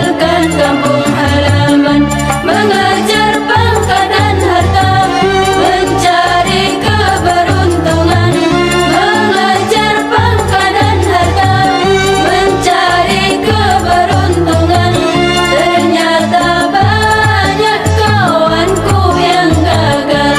meninggalkan kampung halaman, mengejar pangkat dan harta, mencari keberuntungan, mengejar pangkat dan harta, mencari keberuntungan. Ternyata banyak kawanku yang gagal.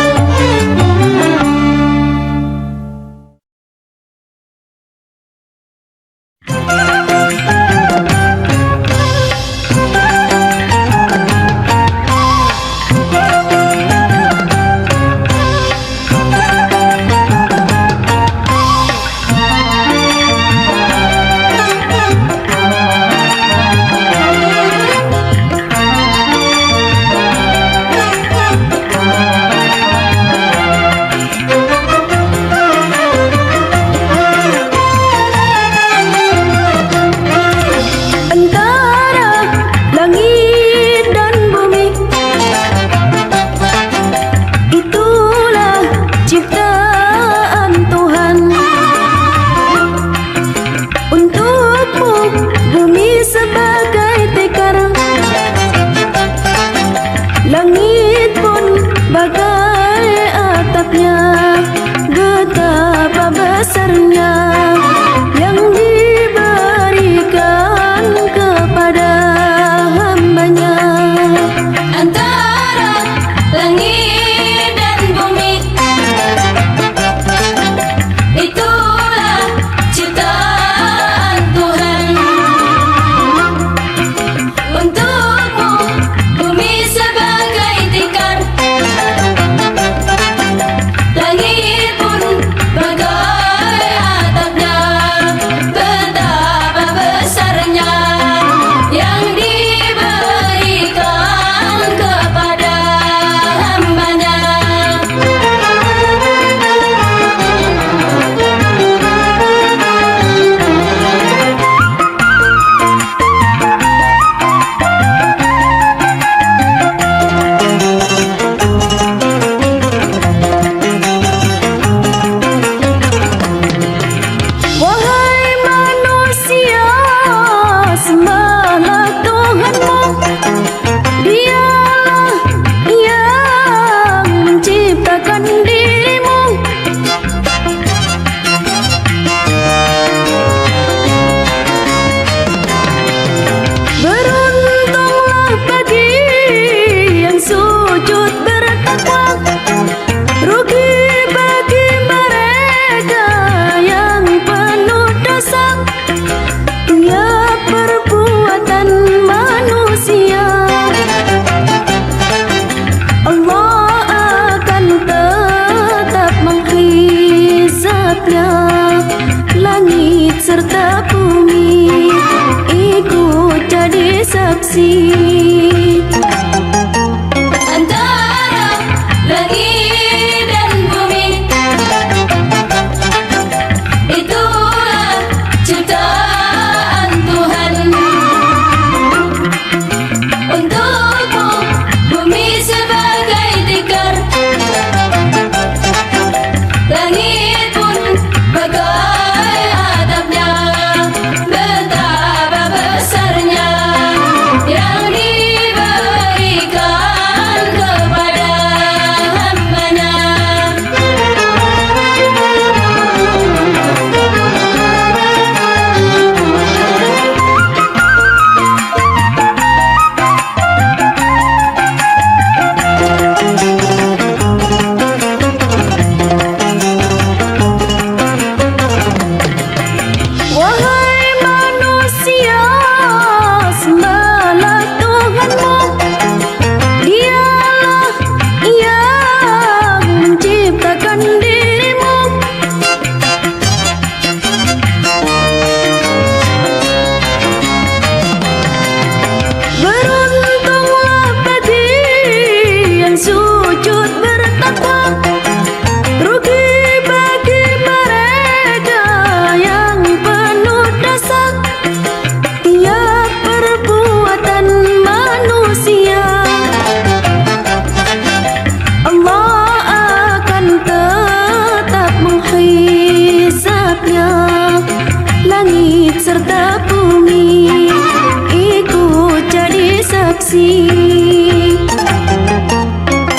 saksi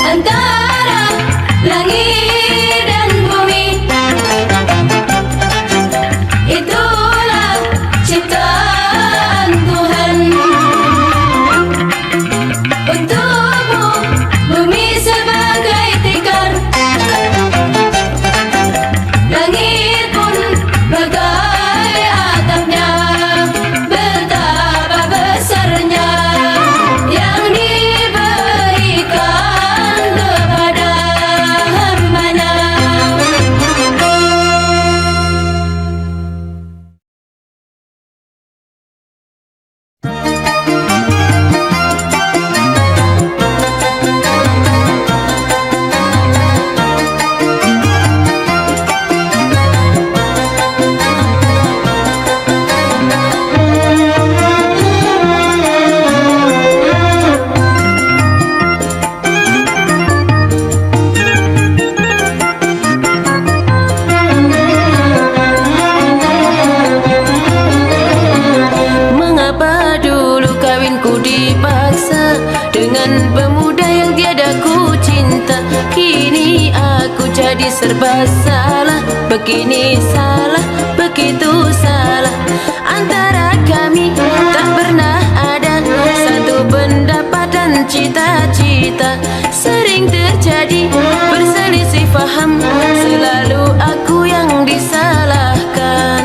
antara langit dan bumi. Itulah ciptaan Tuhan untukmu, bumi sebagai tikar, langit pun bagai atapnya. Betapa besarnya yang diberikan kepada hamba-Nya. Mengapa dulu kawinku dipaksa dengan pemuda yang tiada ku cinta? Kini aku jadi serba salah, begini salah, begitu salah. Antara kami tak pernah ada satu pendapat dan cita-cita. Sering terjadi berselisih faham, selalu aku yang disalahkan.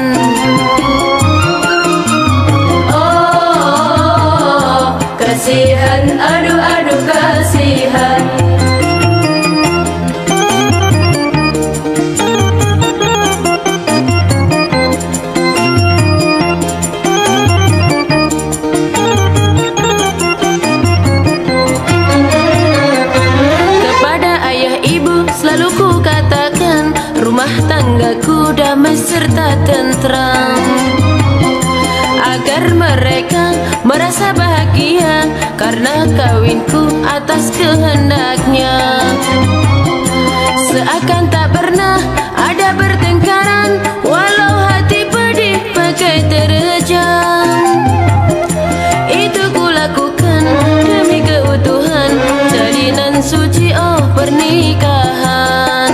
Oh, kasihan, aduh aduh kasihan. Kepada ayah ibu selalu ku katakan, rumah tanggaku damai serta tentram, agar mereka merasa bahagia karena kawinku atas kehendaknya. Seakan tak pernah ada pertengkaran, walau hati pedih bagai terjang. Itu ku lakukan demi keutuhan jalinan suci, oh pernikahan.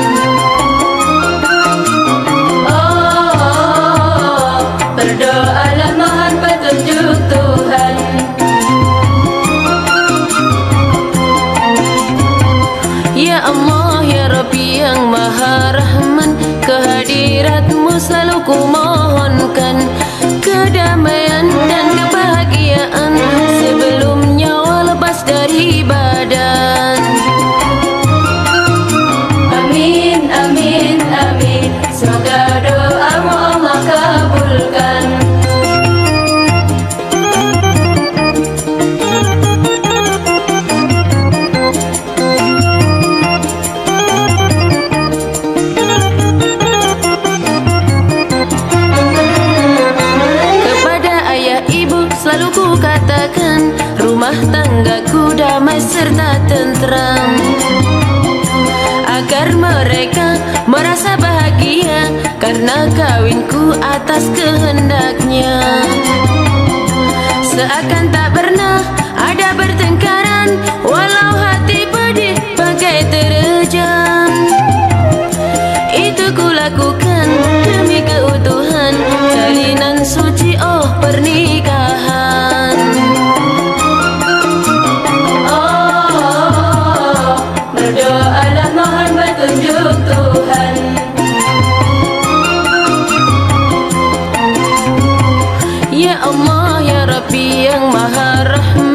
Oh, berdoalah mohon petunjuk Tuhan. Ya Allah, ya Rabbi yang Maha Rahman, kehadirat-Mu selalu ku mohonkan, kedamaian dan kebahagiaan sebelum nyawa lepas dari badan. Amin, amin, amin. Semoga doamu Allah kabulkan. Kepada ayah ibu selalu ku katakan, rumah tanggaku damai serta tentram, agar mereka merasa bahagia karena kawinku atas kehendaknya. Seakan tak pernah ada pertengkaran, walau hati pedih bagai terjang. Itu ku lakukan demi keutuhan jalinan suci, oh pernikahan. Oh, berdoalah mohon petunjuk Tuhan. Ya Allah, ya Rabbi yang Maha Rahman,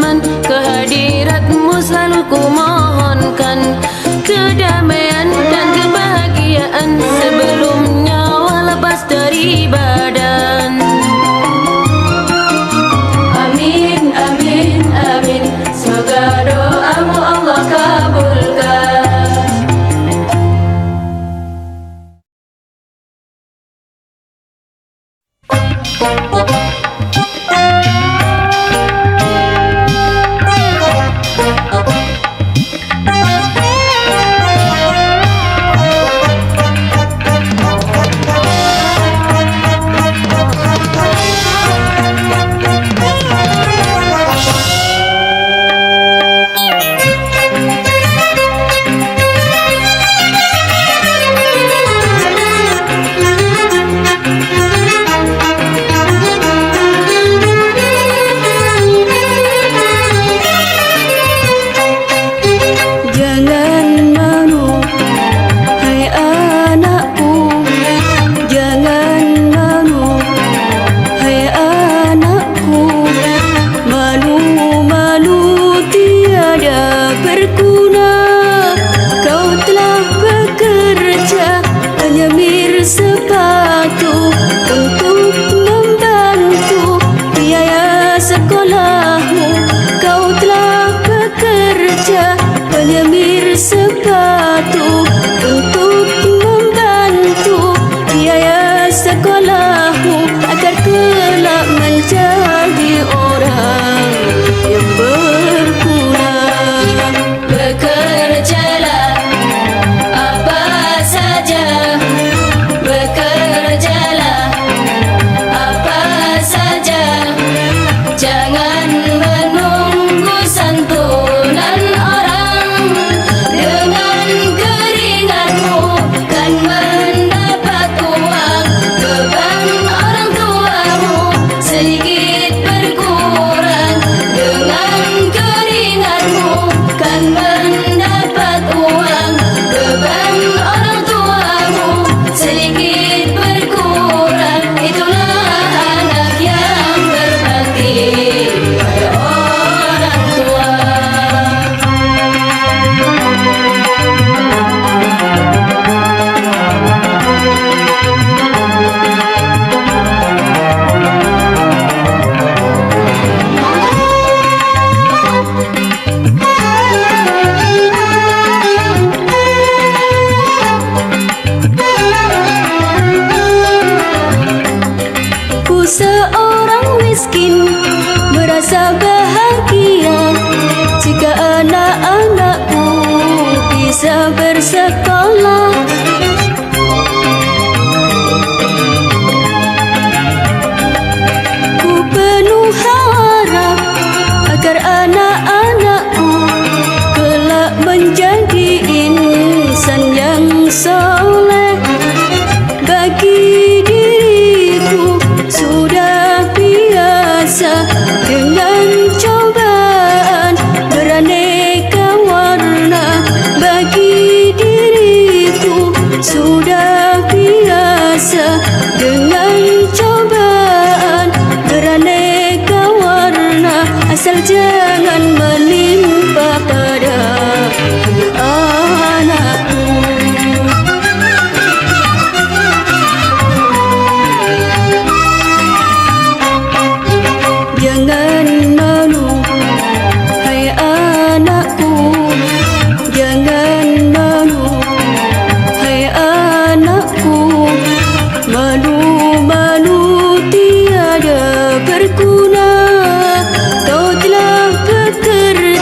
agar anak-anakku kelak menjadi insan yang soleh. Bagi diriku sudah biasa dengan cobaan beraneka warna. Bagi diriku sudah biasa dengan cobaan beraneka warna. Asal jangan menimpa pada anakku. Jangan malu, hai anakku. Jangan malu, hai anakku. Malu-malu tiada berguna. Kau telah bekerja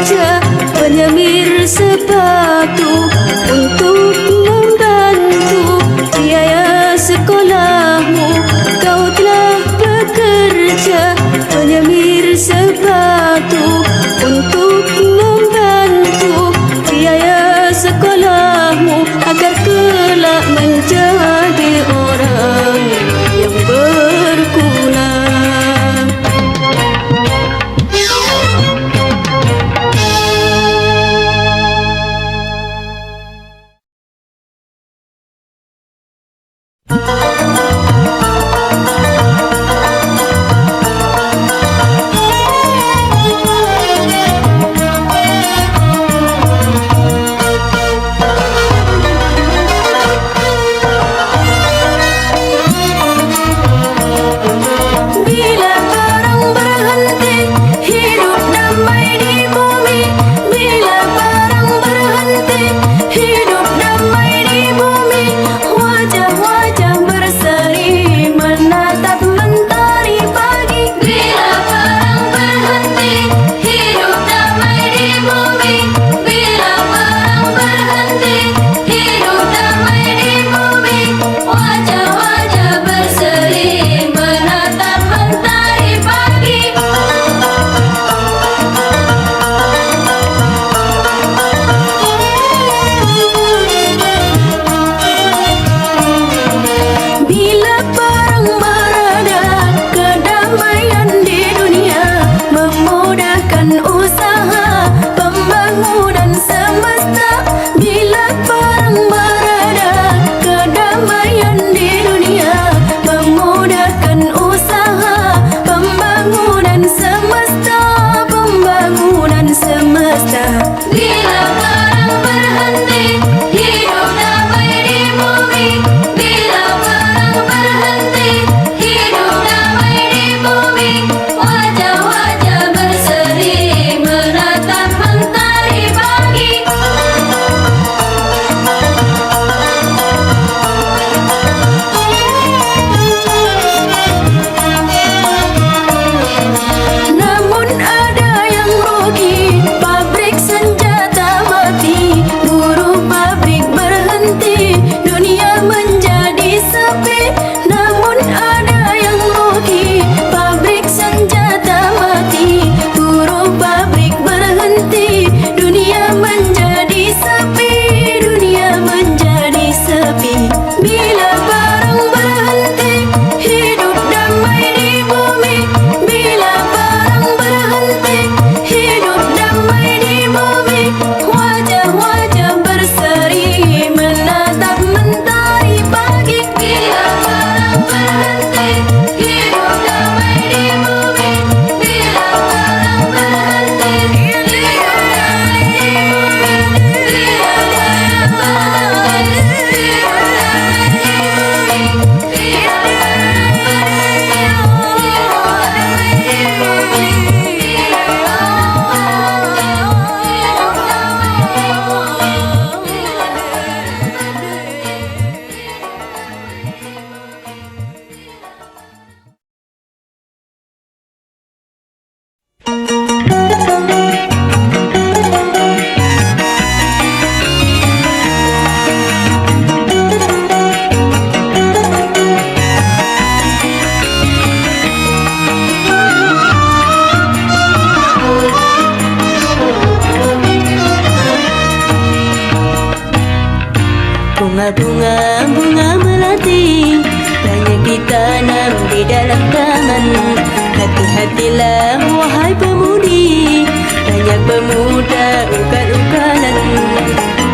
pemuda ugal-ugalan.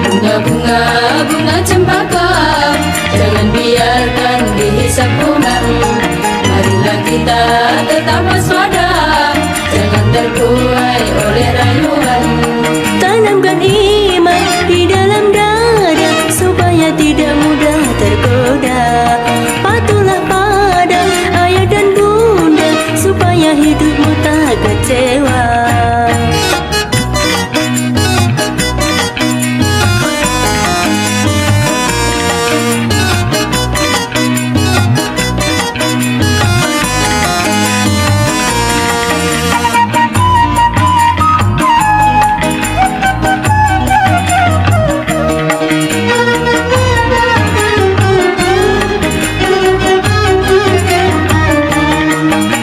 Bunga-bunga, bunga cempaka, jangan biarkan dihisap kuman. Marilah kita tetap waspada, jangan terbuai oleh rayuan. Tanamkan iman di dalam dada supaya tidak mudah tergoda. Patuhlah pada ayah dan bunda supaya hidupmu tak kecewa.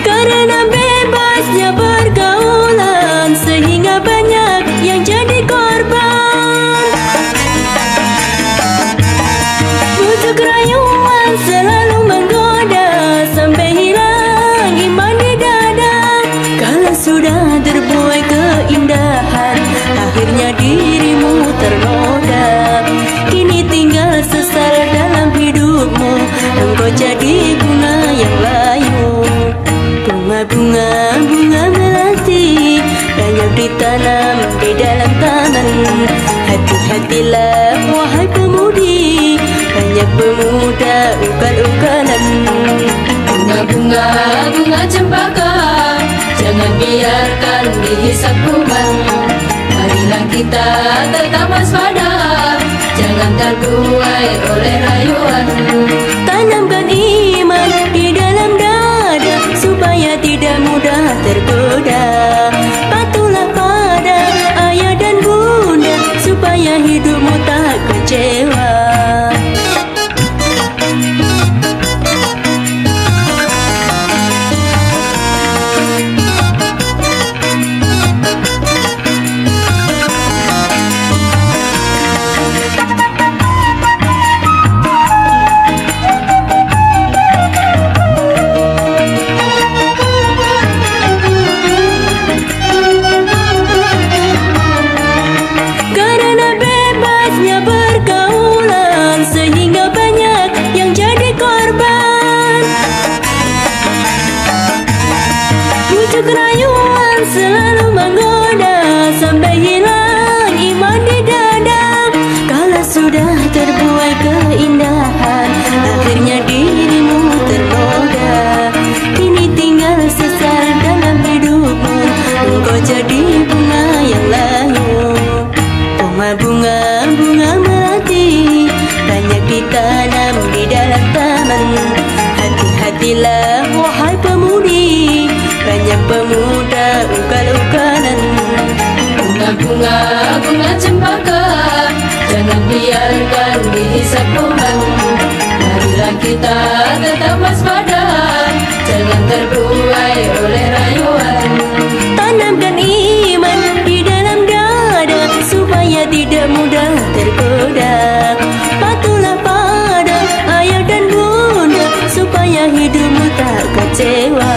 Karena bebasnya pergaulan sehingga banyak yang jadi korban. Bujuk rayuan selalu menggoda sampai hilang iman di dada. Kalau sudah terbuai keindahan, akhirnya dirimu ternoda. Kini tinggal sesal dalam hidupmu, engkau jadi bunga yang layu. Bunga-bunga, bunga melati banyak ditanam di dalam taman. Hati-hatilah wahai pemudi, banyak pemuda ugal-ugalan. Bunga-bunga, bunga cempaka, jangan biarkan dihisap kuman. Marilah kita tetap waspada, jangan terbuai oleh rayuan. Tanamkan iman di dalam dada supaya tidak mudah tergoda. Patuhlah pada ayah dan bunda supaya hidupmu tak kecewa. Karena bebasnya pergaulan sehingga banyak yang jadi korban. Bujuk rayuan selalu menggoda sampai hilang iman di dada. Kalau sudah terbuai keindahan, akhirnya dirimu ternoda. Kini tinggal sesal dalam hidupmu, engkau jadi bunga yang layu. Bunga-bunga, bunga melati banyak ditanam di dalam taman. Hati-hatilah wahai pemudi, banyak pemuda ugal-ugalan. Bunga-bunga, bunga cempaka, jangan biarkan dihisap kuman. Marilah kita tetap waspada, jangan terbuai oleh rayuan. Tanamkan iman di dalam dada supaya tidak mudah tergoda. Patuhlah pada ayah dan bunda supaya hidupmu tak kecewa.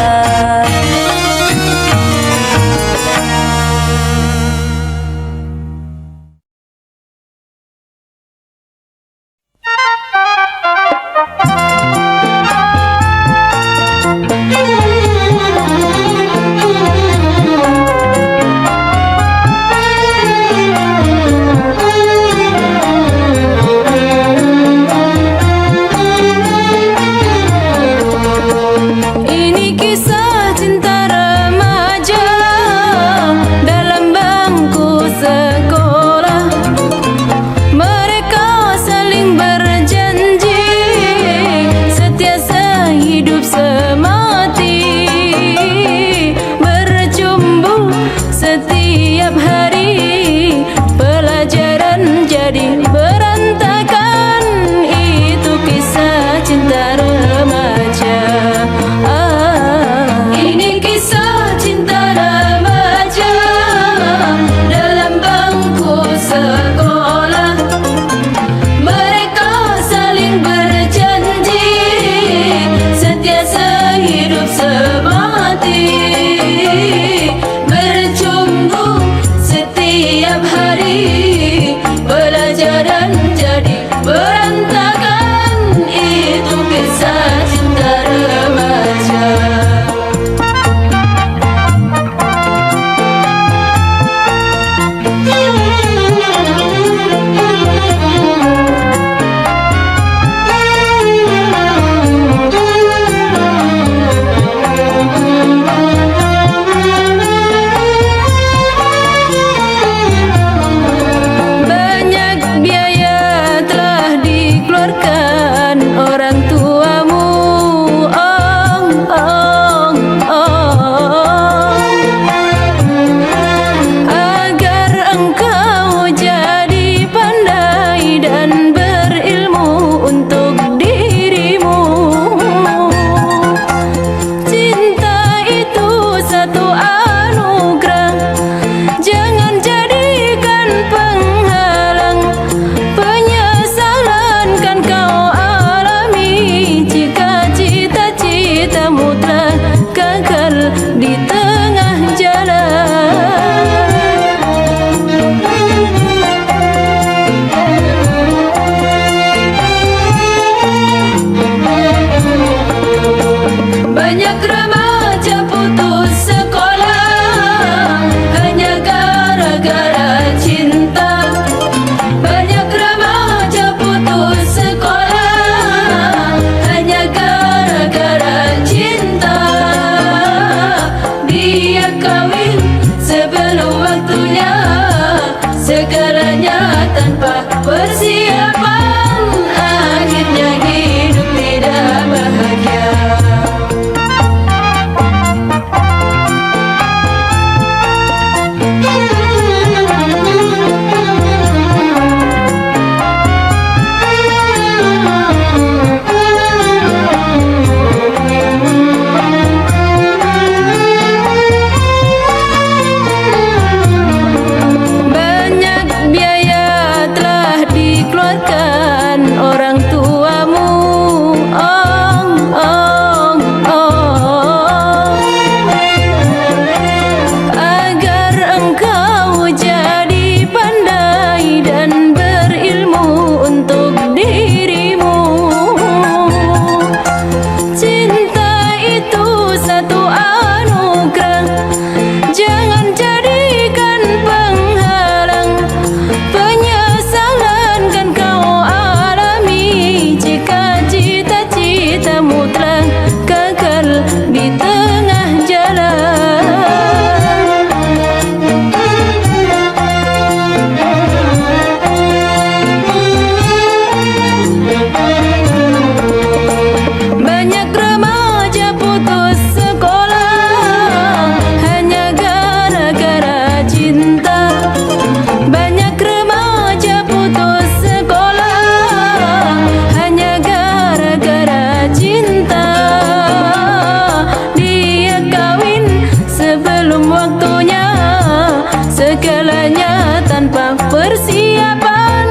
hanya tanpa persiapan,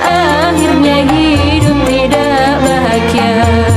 akhirnya hidup tidak bahagia.